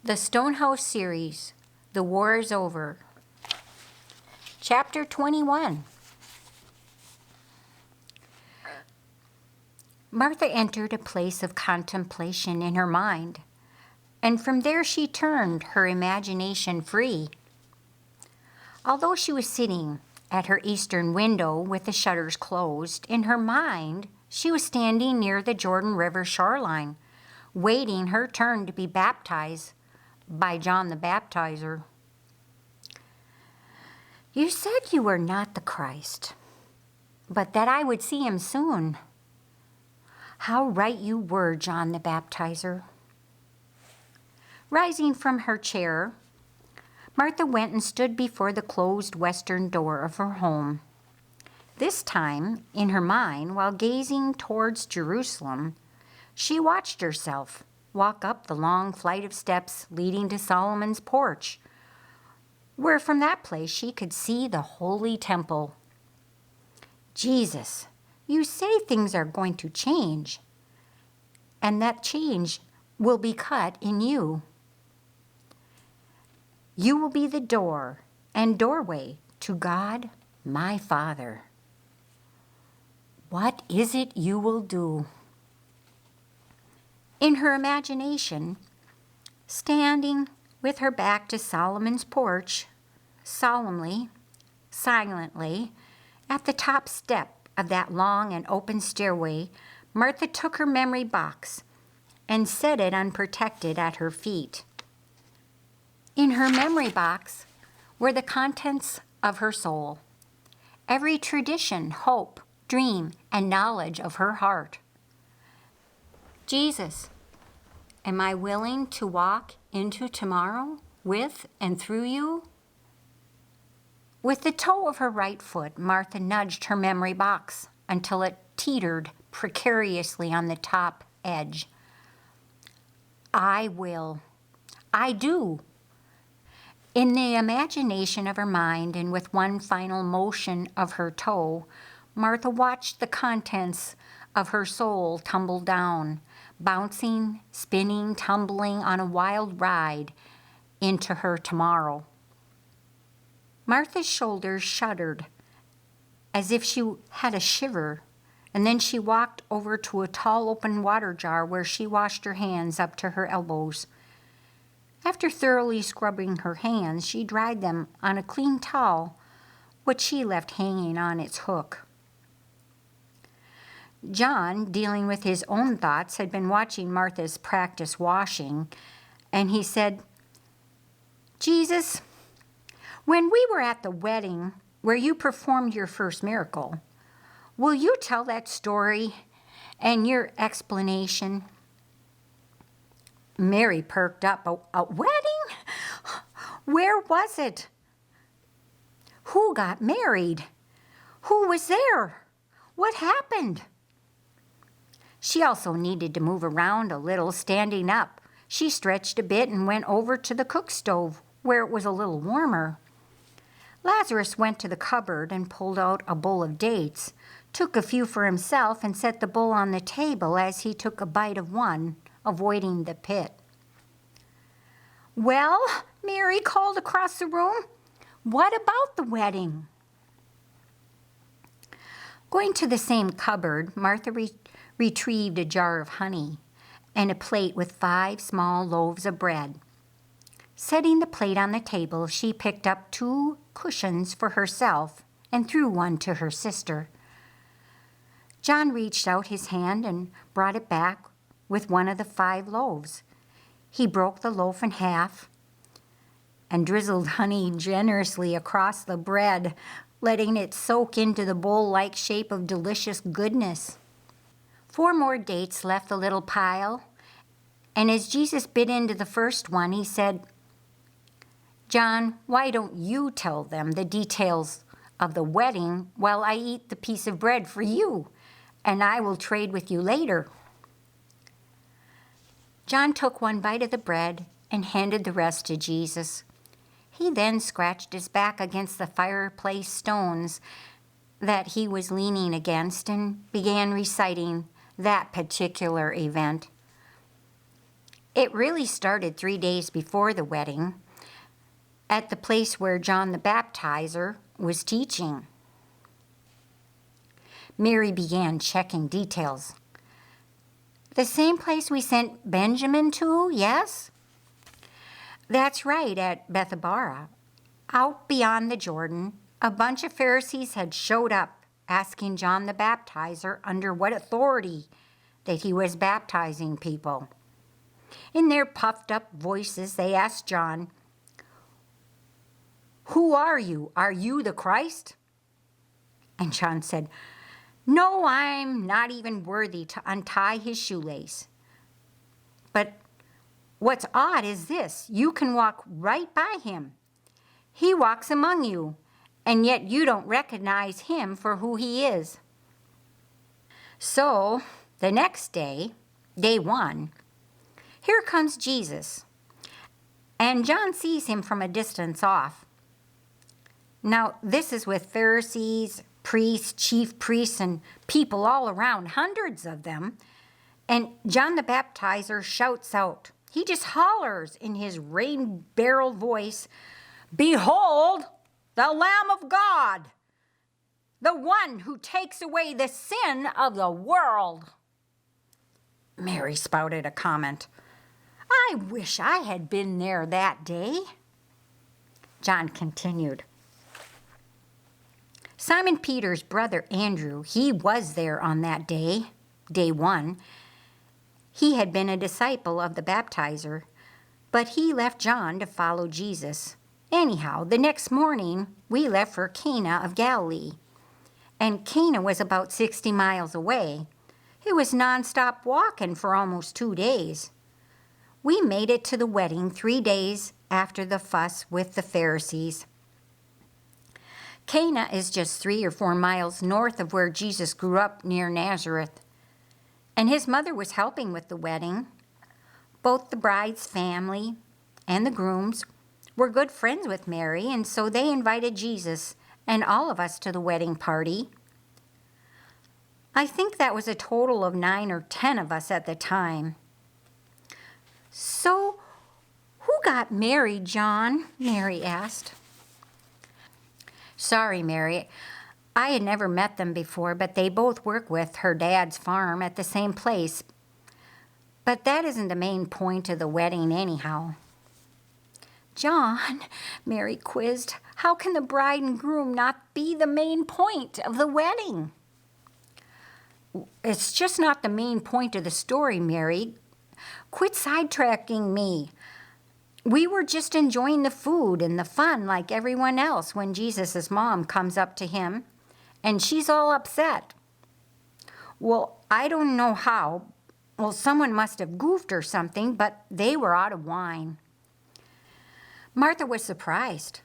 The Stonehouse Series, The War is Over. Chapter 21. Martha entered a place of contemplation in her mind, and from there she turned her imagination free. Although she was sitting at her eastern window with the shutters closed, in her mind she was standing near the Jordan River shoreline, waiting her turn to be baptized by John the Baptizer. "You said you were not the Christ, but that I would see him soon. How right you were, John the Baptizer." Rising from her chair, Martha went and stood before the closed western door of her home. This time, in her mind, while gazing towards Jerusalem, she watched herself walk up the long flight of steps leading to Solomon's porch, where from that place she could see the holy temple. "Jesus, you say things are going to change, and that change will be cut in you. You will be the door and doorway to God, my Father. What is it you will do?" In her imagination, standing with her back to Solomon's porch, solemnly, silently, at the top step of that long and open stairway, Martha took her memory box and set it unprotected at her feet. In her memory box were the contents of her soul, every tradition, hope, dream, and knowledge of her heart. "Jesus, am I willing to walk into tomorrow with and through you?" With the toe of her right foot, Martha nudged her memory box until it teetered precariously on the top edge. "I will. I do." In the imagination of her mind, and with one final motion of her toe, Martha watched the contents of her soul tumble down, bouncing, spinning, tumbling on a wild ride into her tomorrow. Martha's shoulders shuddered as if she had a shiver, and then she walked over to a tall open water jar where she washed her hands up to her elbows. After thoroughly scrubbing her hands, she dried them on a clean towel, which she left hanging on its hook. John, dealing with his own thoughts, had been watching Martha's practice washing, and he said, "Jesus, when we were at the wedding where you performed your first miracle, will you tell that story and your explanation?" Mary perked up. A wedding? Where was it? Who got married? Who was there? What happened? She also needed to move around a little, standing up. She stretched a bit and went over to the cook stove, where it was a little warmer. Lazarus went to the cupboard and pulled out a bowl of dates, took a few for himself, and set the bowl on the table as he took a bite of one, avoiding the pit. "Well," Mary called across the room, "what about the wedding?" Going to the same cupboard, Martha retrieved a jar of honey and a plate with 5 small loaves of bread. Setting the plate on the table, she picked up 2 cushions for herself and threw one to her sister. John reached out his hand and brought it back with one of the 5 loaves. He broke the loaf in half and drizzled honey generously across the bread, letting it soak into the bowl-like shape of delicious goodness. 4 more dates left the little pile, and as Jesus bit into the first one, he said, "John, why don't you tell them the details of the wedding while I eat the piece of bread for you, and I will trade with you later." John took one bite of the bread and handed the rest to Jesus. He then scratched his back against the fireplace stones that he was leaning against and began reciting that particular event. It really started 3 days before the wedding at the place where John the Baptizer was teaching. Mary began checking details. The same place we sent Benjamin to, yes? That's right, at Bethabara. Out beyond the Jordan, a bunch of Pharisees had showed up asking John the Baptizer under what authority that he was baptizing people. In their puffed up voices, they asked John, "Who are you? Are you the Christ?" And John said, "No, I'm not even worthy to untie his shoelace. But what's odd is this: you can walk right by him. He walks among you, and yet you don't recognize him for who he is." So the next day, day 1, here comes Jesus, and John sees him from a distance off. Now, this is with Pharisees, priests, chief priests, and people all around, hundreds of them. And John the Baptizer shouts out. He just hollers in his rain-barrel voice, "Behold, the Lamb of God, the one who takes away the sin of the world." Mary spouted a comment. "I wish I had been there that day." John continued. Simon Peter's brother Andrew, he was there on that day, day 1. He had been a disciple of the baptizer, but he left John to follow Jesus. Anyhow, the next morning, we left for Cana of Galilee. And Cana was about 60 miles away. It was nonstop walking for almost 2 days. We made it to the wedding 3 days after the fuss with the Pharisees. Cana is just 3 or 4 miles north of where Jesus grew up near Nazareth. And his mother was helping with the wedding. Both the bride's family and the groom's were good friends with Mary, and so they invited Jesus and all of us to the wedding party. I think that was a total of 9 or 10 of us at the time. "So, who got married, John?" Mary asked. "Sorry, Mary. I had never met them before, but they both work with her dad's farm at the same place. But that isn't the main point of the wedding anyhow." "John," Mary quizzed, "how can the bride and groom not be the main point of the wedding?" "It's just not the main point of the story, Mary. Quit sidetracking me. We were just enjoying the food and the fun like everyone else when Jesus' mom comes up to him, and she's all upset. Well, I don't know how. Well, someone must have goofed or something, but they were out of wine." Martha was surprised.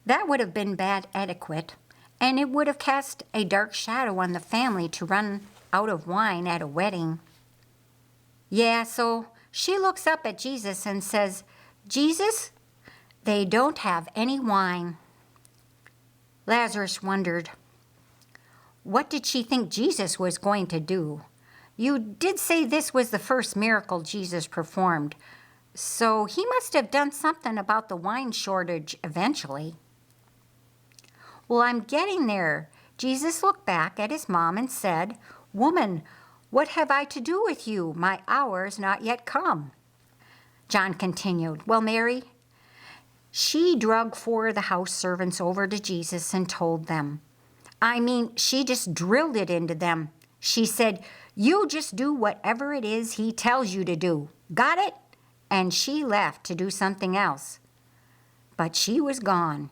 That would have been bad etiquette, and it would have cast a dark shadow on the family to run out of wine at a wedding. Yeah, so she looks up at Jesus and says, "Jesus, they don't have any wine." Lazarus wondered, what did she think Jesus was going to do? You did say this was the first miracle Jesus performed, so he must have done something about the wine shortage eventually. "Well, I'm getting there." Jesus looked back at his mom and said, "Woman, what have I to do with you? My hour's not yet come." John continued, "Well, Mary, she drug 4 of the house servants over to Jesus and told them. I mean, she just drilled it into them. She said, 'You just do whatever it is he tells you to do. Got it?' And she left to do something else. But she was gone."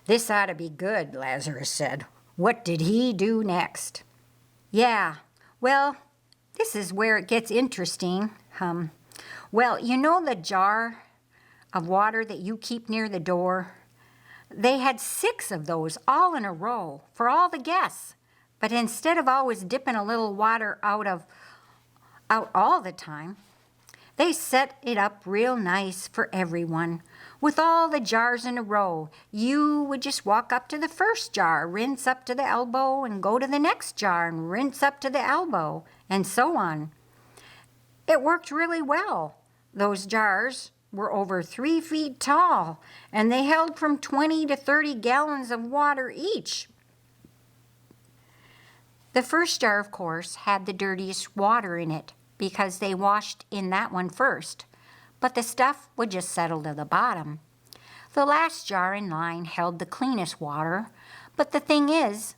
"This ought to be good," Lazarus said. "What did he do next?" "Yeah, well, this is where it gets interesting. Well, you know the jar of water that you keep near the door? They had 6 of those all in a row for all the guests. But instead of always dipping a little water out all the time, they set it up real nice for everyone. With all the jars in a row, you would just walk up to the first jar, rinse up to the elbow, and go to the next jar and rinse up to the elbow, and so on. It worked really well. Those jars were over 3 feet tall, and they held from 20 to 30 gallons of water each. The first jar, of course, had the dirtiest water in it because they washed in that one first, but the stuff would just settle to the bottom. The last jar in line held the cleanest water, but the thing is,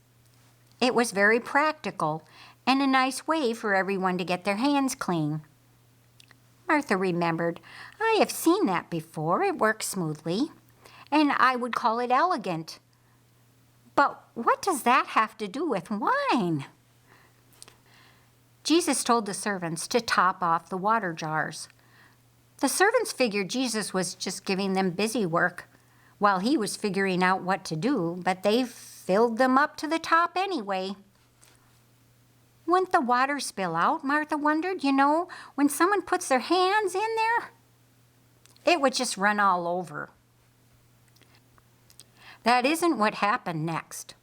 it was very practical and a nice way for everyone to get their hands clean. Martha remembered, I have seen that before. It works smoothly, and I would call it elegant. But what does that have to do with wine? Jesus told the servants to top off the water jars. The servants figured Jesus was just giving them busy work while he was figuring out what to do, but they filled them up to the top anyway. Wouldn't the water spill out, Martha wondered, when someone puts their hands in there? It would just run all over. That isn't what happened next.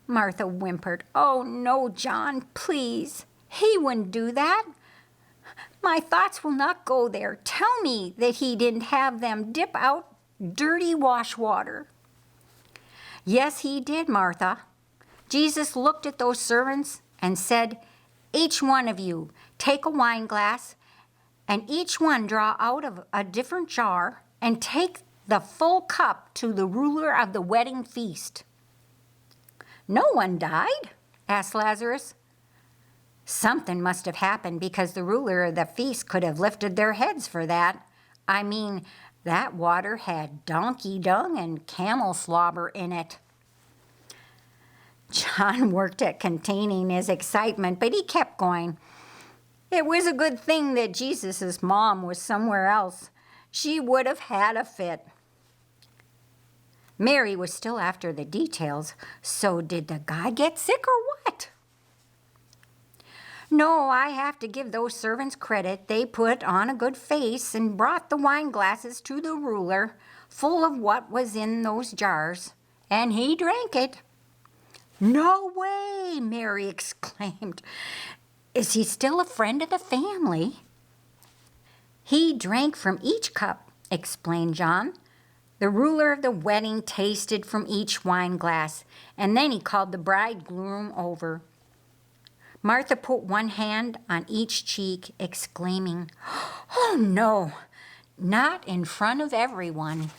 Martha whimpered, Oh, no, John, please. He wouldn't do that. My thoughts will not go there. Tell me that he didn't have them dip out dirty wash water. Yes, he did, Martha. Jesus looked at those servants and said, Each one of you take a wine glass and each one draw out of a different jar and take the full cup to the ruler of the wedding feast. No one died? Asked Lazarus. Something must have happened because the ruler of the feast could have lifted their heads for that. I mean, that water had donkey dung and camel slobber in it. John worked at containing his excitement, but he kept going. It was a good thing that Jesus' mom was somewhere else. She would have had a fit. Mary was still after the details. So did the guy get sick or what? No, I have to give those servants credit. They put on a good face and brought the wine glasses to the ruler, full of what was in those jars, and he drank it. No way, Mary exclaimed. Is he still a friend of the family? He drank from each cup, explained John. The ruler of the wedding tasted from each wine glass, and then he called the bridegroom over. Martha put one hand on each cheek, exclaiming, Oh, no, not in front of everyone.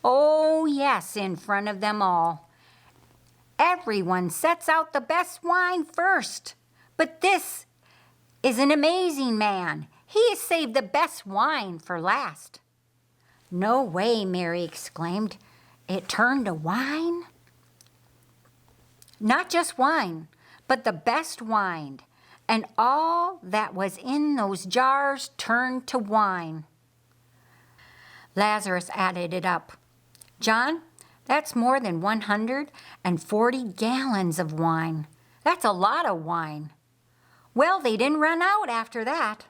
Oh, yes, in front of them all. Everyone sets out the best wine first. But this is an amazing man. He has saved the best wine for last. No way, Mary exclaimed. It turned to wine? Not just wine, but the best wine. And all that was in those jars turned to wine. Lazarus added it up. John, that's more than 140 gallons of wine. That's a lot of wine. Well, they didn't run out after that.